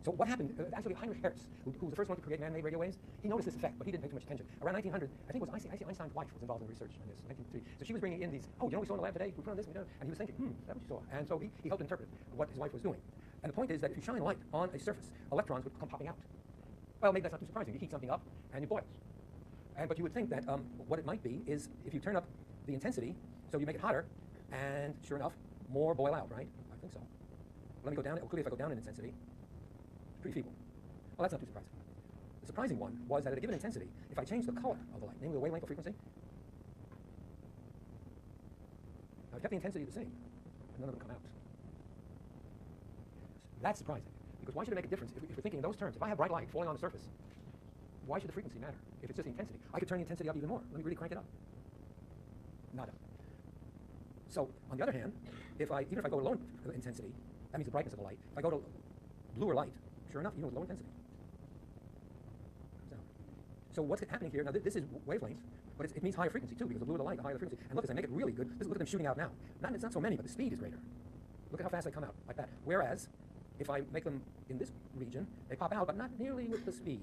So what happened, actually Heinrich Hertz, who was the first one to create man-made radio waves, he noticed this effect, but he didn't pay too much attention. Around 1900, I think it was Einstein's wife was involved in research on this, 1903. So she was bringing in these, oh, you know what we saw in the lab today? We put on this, and he was thinking, that's what you saw. And so he helped interpret what his wife was doing. And the point is that if you shine light on a surface, electrons would come popping out. Well, maybe that's not too surprising. You heat something up, and it boils. But you would think that what it might be is if you turn up the intensity, so you make it hotter, and sure enough, more boil out, right? I think so. Let me go down. Clearly, if I go down in intensity, it's pretty feeble. Well, that's not too surprising. The surprising one was that at a given intensity, if I change the color of the light, namely the wavelength or frequency, I've kept the intensity the same, and none of them come out. That's surprising, because why should it make a difference if we're thinking in those terms? If I have bright light falling on the surface, why should the frequency matter if it's just the intensity? I could turn the intensity up even more. Let me really crank it up. Nada. So, on the other hand, even if I go to low intensity, that means the brightness of the light. If I go to bluer light, sure enough, even with low intensity. So what's happening here? Now this is wavelength, but it means higher frequency too, because the bluer the light, the higher the frequency. And look, as I make it really good, look at them shooting out now. It's not so many, but the speed is greater. Look at how fast they come out, like that. Whereas, if I make them in this region, they pop out, but not nearly with the speed.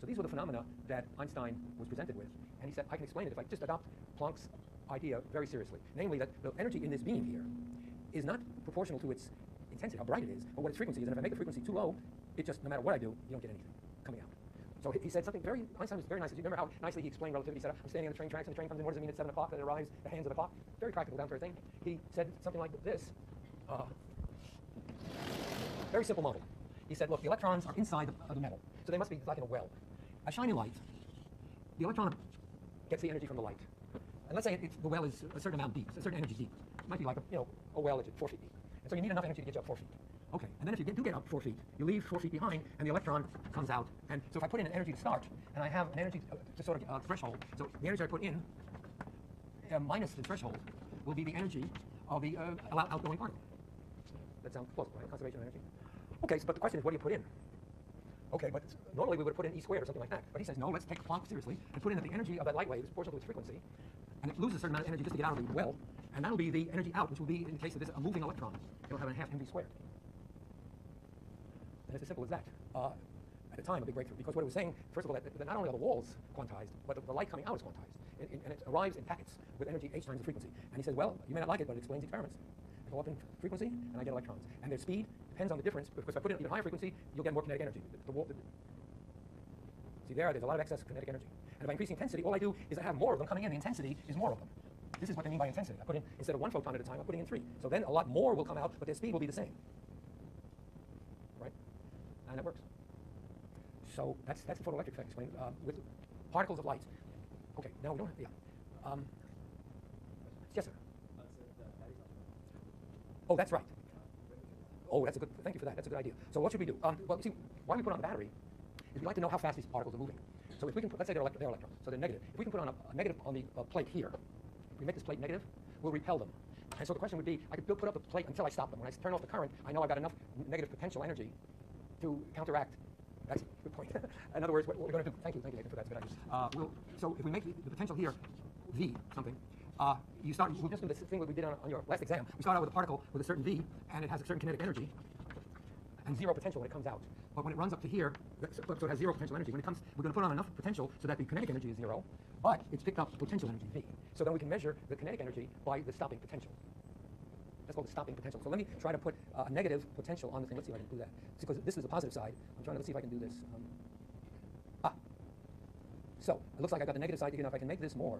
So these were the phenomena that Einstein was presented with. And he said, I can explain it if I just adopt Planck's idea very seriously. Namely, that the energy in this beam here is not proportional to its intensity, how bright it is, but what its frequency is. And if I make the frequency too low, it just, no matter what I do, you don't get anything coming out. So he said something Einstein was very nice. You remember how nicely he explained relativity? He said, I'm standing on the train tracks, and the train comes in. What does it mean at 7 o'clock that it arrives at the hands of the clock? Very practical, down to earth thing. He said something like this. Very simple model. He said, look, the electrons are inside the metal, so they must be like in a well. I shine a light. The electron gets the energy from the light. And let's say the well is a certain amount deep, a certain energy deep. It might be like a well that's 4 feet deep. And so you need enough energy to get you up 4 feet. Okay, and then if you do get up 4 feet, you leave 4 feet behind, and the electron comes out. And so if I put in an energy to start, and I have an energy to sort of threshold, so the energy I put in minus the threshold will be the energy of the outgoing particle. That sounds plausible, right? Conservation of energy. Okay, but the question is, what do you put in? Okay, but normally we would put in E squared or something like that. But he says, no, let's take Planck seriously and put in that the energy of that light wave is proportional to its frequency, and it loses a certain amount of energy just to get out of the well, and that'll be the energy out, which will be, in the case of this, a moving electron. It'll have a half mv squared. And it's as simple as that. At the time, a big breakthrough, because what it was saying, first of all, that not only are the walls quantized, but the light coming out is quantized. And it arrives in packets with energy h times the frequency. And he says, well, you may not like it, but it explains experiments. I go up in frequency, and I get electrons. And their speed depends on the difference, because if I put in an even higher frequency, you'll get more kinetic energy. See there's a lot of excess kinetic energy. And if I increase the intensity, all I do is I have more of them coming in. The intensity is more of them. This is what they mean by intensity. I put in, instead of 1 photon at a time, I'm putting in 3. So then a lot more will come out, but their speed will be the same. Right? And it works. So that's the photoelectric effect explained with particles of light. Okay, now we don't have, yeah. Yes, sir. Oh, that's right. Oh, that's a good, thank you for that. That's a good idea. So what should we do? Well, see, why we put on the battery is we like to know how fast these particles are moving. So if we can put, let's say they're electrons, so they're negative. If we can put on a negative on the plate here, we make this plate negative, we'll repel them. And so the question would be, I could put up the plate until I stop them. When I turn off the current, I know I've got enough negative potential energy to counteract. That's a good point. In other words, what we're going to do, thank you, Nathan, for that. That's a good idea. So if we make the potential here V something, we'll just do this thing that we did on your last exam. We start out with a particle with a certain V, and it has a certain kinetic energy, and 0 potential when it comes out. But when it runs up to here, so it has 0 potential energy. When it comes, we're going to put on enough potential so that the kinetic energy is 0, but it's picked up potential energy, V. So then we can measure the kinetic energy by the stopping potential. That's called the stopping potential. So let me try to put a negative potential on the thing. Let's see if I can do that. Because this is the positive side. I'm trying to see if I can do this. So it looks like I got the negative side. If I can make this more,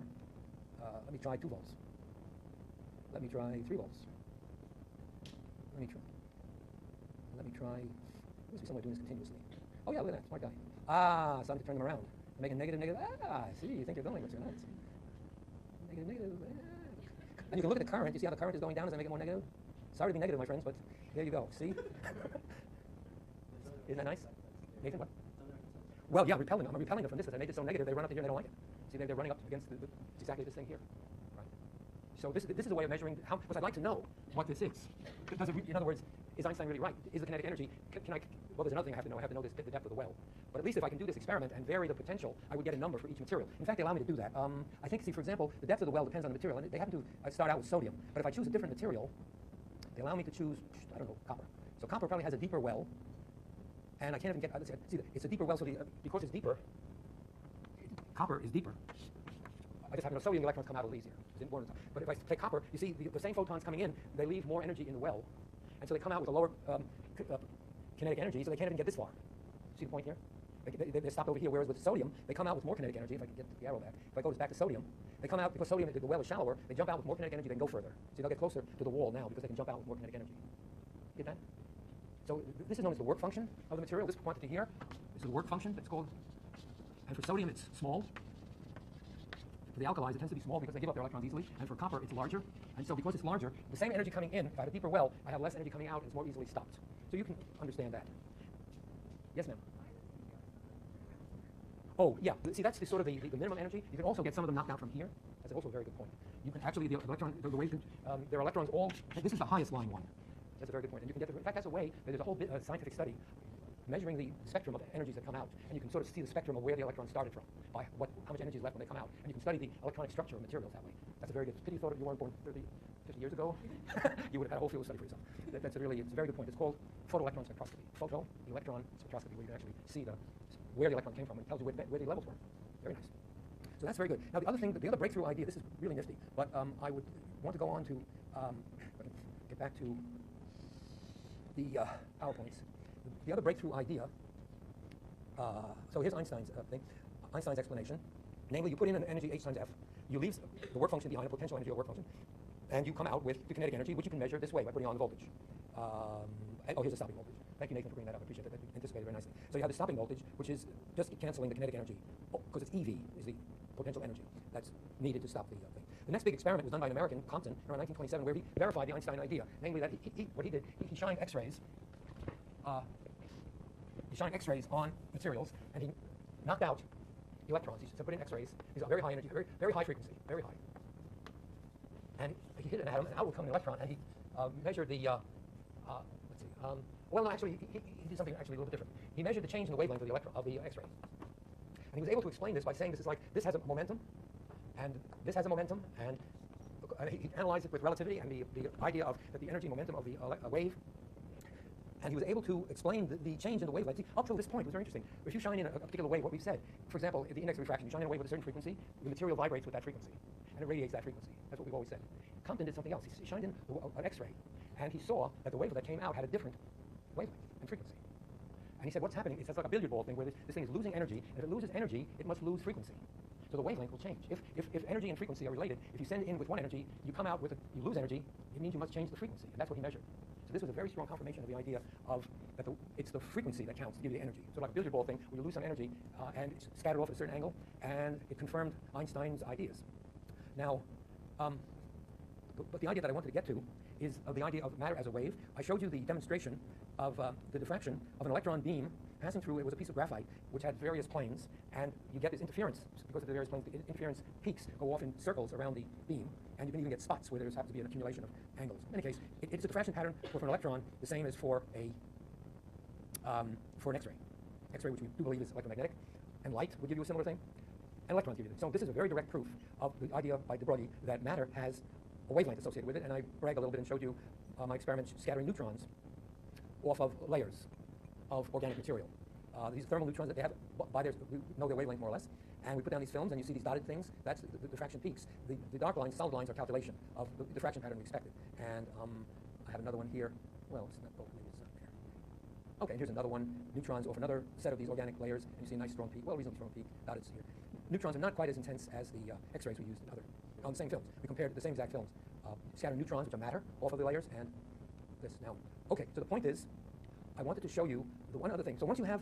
let me try 2 volts. Let me try 3 volts. Let me try. There must be some way of doing this continuously. Oh yeah, look at that, smart guy. So I have to turn them around. Make a negative, negative. See, you think you're going, but you're not. Negative, negative. And you can look at the current. You see how the current is going down as I make it more negative? Sorry to be negative, my friends, but there you go. See? Isn't that nice? Nathan, what? Well, yeah, repelling them. I'm repelling them from this because I made it so negative. They run up to here and they don't like it. See, they're running up against it's exactly this thing here. Right. So this is a way of measuring how. Because I'd like to know what this is. Does it? In other words, is Einstein really right? Is the kinetic energy? Can I? Well, there's another thing I have to know. I have to know the depth of the well. But at least if I can do this experiment and vary the potential, I would get a number for each material. In fact, they allow me to do that. I think, see, for example, the depth of the well depends on the material, and they happen to start out with sodium. But if I choose a different material, they allow me to choose, I don't know, copper. So copper probably has a deeper well, and I can't even get, see, it's a deeper well, so because it's deeper, copper is deeper. I just have sodium, the electrons come out a little easier. But if I take copper, you see the same photons coming in, they leave more energy in the well, and so they come out with a lower kinetic energy, so they can't even get this far. See the point here? They're stopped over here, whereas with sodium, they come out with more kinetic energy. If I can get the arrow back. If I go back to sodium, they come out, because sodium, the well is shallower, they jump out with more kinetic energy, they can go further. See, they'll get closer to the wall now because they can jump out with more kinetic energy. Get that? So this is known as the work function of the material. This quantity here is the work function that's called, and for sodium it's small. For the alkalis it tends to be small because they give up their electrons easily, and for copper it's larger. And so because it's larger, the same energy coming in, if I have a deeper well, I have less energy coming out and it's more easily stopped. So you can understand that. Yes, ma'am? Oh, yeah. See, that's the sort of the minimum energy. You can also get some of them knocked out from here. That's also a very good point. You can actually, the electron, the way there are electrons all, this is the highest lying one. That's a very good point. And you can get, in fact, that's a way, there's a whole bit of scientific study measuring the spectrum of energies that come out, and you can sort of see the spectrum of where the electrons started from, by how much energy is left when they come out, and you can study the electronic structure of materials that way. That's a very good, pity you thought you weren't born 50 years ago. You would have had a whole field of study for yourself. That's a very good point. It's called photoelectron spectroscopy. Photoelectron spectroscopy, where you can actually see where the electron came from, and it tells you where the levels were. Very nice. So that's very good. Now the other thing, the other breakthrough idea, this is really nifty, but I would want to go on to, get back to the PowerPoints. The other breakthrough idea, so here's Einstein's thing, Einstein's explanation. Namely, you put in an energy H times F, you leave the work function behind, the potential energy or work function, and you come out with the kinetic energy, which you can measure this way by putting on the voltage. Oh, here's the stopping voltage. Thank you, Nathan, for bringing that up. I appreciate that. That anticipated very nicely. So you have the stopping voltage, which is just canceling the kinetic energy, because it's EV is the potential energy that's needed to stop the thing. The next big experiment was done by an American, Compton, around 1927, where he verified the Einstein idea. Namely, that what he did, he shined X-rays. He shined X-rays on materials, and he knocked out electrons. He put in X-rays. These are very high energy, very high frequency, very high. And he hit an atom, and out would come an electron, and he measured the, let's see, well, no, actually, he did something actually a little bit different. He measured the change in the wavelength of the X-ray. And he was able to explain this by saying this is like, this has a momentum, and this has a momentum, and he analyzed it with relativity and the idea of that the energy momentum of the wave. And he was able to explain the change in the wavelength. See, up till this point, it was very interesting. If you shine in a particular wave, what we've said, for example, the index of refraction, you shine in a wave with a certain frequency, the material vibrates with that frequency, and it radiates that frequency. That's what we've always said. Compton did something else. He shined in an X-ray, and he saw that the wave that came out had a different wavelength and frequency. And he said, what's happening? It's like a billiard ball thing where this thing is losing energy, and if it loses energy, it must lose frequency. So the wavelength will change. If energy and frequency are related, if you send in with one energy, you come out with you lose energy, it means you must change the frequency, and that's what he measured. So this was a very strong confirmation of the idea of that it's the frequency that counts to give you the energy. So like a billiard ball thing, where you lose some energy and it's scattered off at a certain angle, and it confirmed Einstein's ideas. Now, but the idea that I wanted to get to is the idea of matter as a wave. I showed you the demonstration of the diffraction of an electron beam passing through. It was a piece of graphite which had various planes, and you get this interference because of the various planes. The interference peaks go off in circles around the beam, and you can even get spots where there happens to be an accumulation of angles. In any case, it's a diffraction pattern for an electron the same as for an X-ray. X-ray, which we do believe is electromagnetic, and light would give you a similar thing, and electrons give you this. So this is a very direct proof of the idea by de Broglie that matter has a wavelength associated with it, and I bragged a little bit and showed you my experiment scattering neutrons off of layers of organic material. These thermal neutrons that they have, we know their wavelength more or less, and we put down these films, and you see these dotted things. That's the diffraction peaks. The dark lines, solid lines, are calculation of the diffraction pattern we expected. And I have another one here. Well, it's not, maybe it's not there. Okay, here's another one. Neutrons off another set of these organic layers, and you see a nice strong peak. Well, reasonably strong peak. Dotted here. Neutrons are not quite as intense as the X-rays we used on the same films. We compared the same exact films. Scattering neutrons, which are matter, off of the layers, and this. Now, okay, so the point is, I wanted to show you the one other thing. So once you have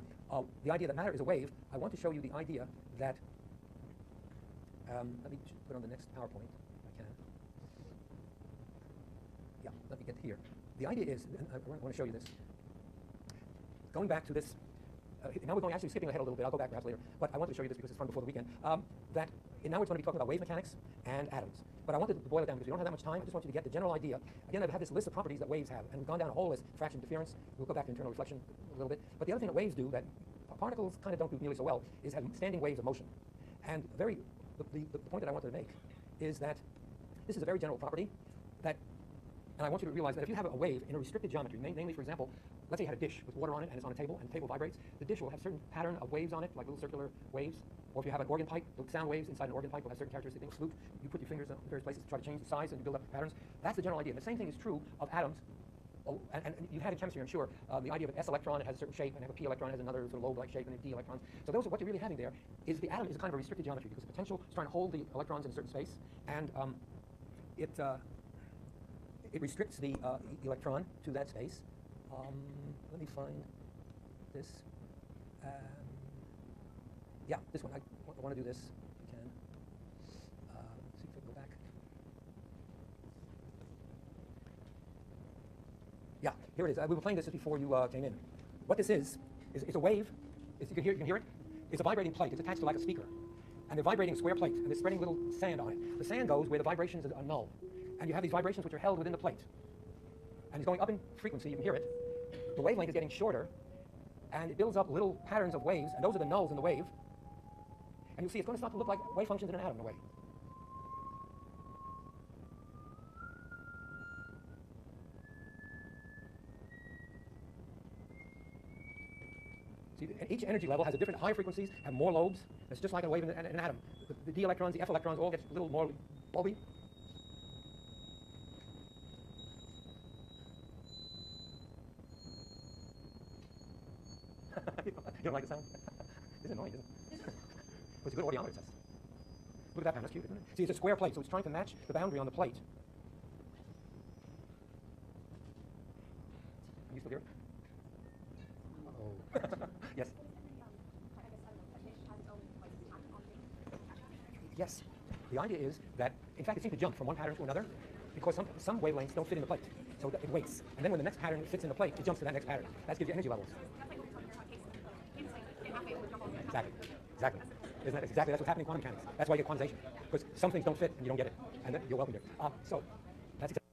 the idea that matter is a wave, I want to show you the idea that, let me put on the next PowerPoint, if I can. Yeah, let me get here. The idea is, and I want to show you this. Going back to this, now we're actually skipping ahead a little bit. I'll go back perhaps later, but I wanted to show you this because it's fun before the weekend. That now we're going to be talking about wave mechanics and atoms. But I wanted to boil it down because we don't have that much time. I just want you to get the general idea. Again, I've had this list of properties that waves have, and we've gone down a whole list: diffraction, interference. We'll go back to internal reflection a little bit. But the other thing that waves do that particles kind of don't do nearly so well is have standing waves of motion. And the point that I wanted to make is that this is a very general property that, and I want you to realize that if you have a wave in a restricted geometry, namely, for example, let's say you had a dish with water on it and it's on a table and the table vibrates. The dish will have a certain pattern of waves on it, like little circular waves. Or if you have an organ pipe, the sound waves inside an organ pipe will have certain characteristic things. Flute, you put your fingers in various places to try to change the size and you build up patterns. That's the general idea. And the same thing is true of atoms. Oh, and you've had in chemistry, I'm sure, the idea of an s electron, it has a certain shape, and a p electron has another sort of lobe-like shape, and then d electrons. So those are what you're really having there. Is the atom is a kind of a restricted geometry because the potential is trying to hold the electrons in a certain space, and it restricts the electron to that space. Let me find this. Yeah, this one. I want to do this if I can. Let's see if I can go back. Yeah, here it is. We were playing this before you came in. What this is a wave. You can hear it? It's a vibrating plate. It's attached to like a speaker. And they're vibrating square plates, and they're spreading little sand on it. The sand goes where the vibrations are null. And you have these vibrations which are held within the plate. And it's going up in frequency. You can hear it. The wavelength is getting shorter, and it builds up little patterns of waves, and those are the nulls in the wave. And you'll see it's going to start to look like wave functions in an atom in a way. See, each energy level has a different higher frequencies, have more lobes. It's just like a wave in an atom. The d electrons, the f electrons all get a little more bulby. You don't like the sound? It's annoying, isn't it? Well, it's a good audiometer test. Look at that pattern, that's cute, isn't it? See, it's a square plate, so it's trying to match the boundary on the plate. Can you still hear it? Uh-oh. Yes? Yes. The idea is that, in fact, it seems to jump from one pattern to another because some wavelengths don't fit in the plate. So it waits. And then when the next pattern fits in the plate, it jumps to that next pattern. That gives you energy levels. Exactly. Exactly. Isn't that exactly? That's what's happening in quantum mechanics. That's why you get quantization. Because some things don't fit and you don't get it. And then you're welcome to it. So that's exactly.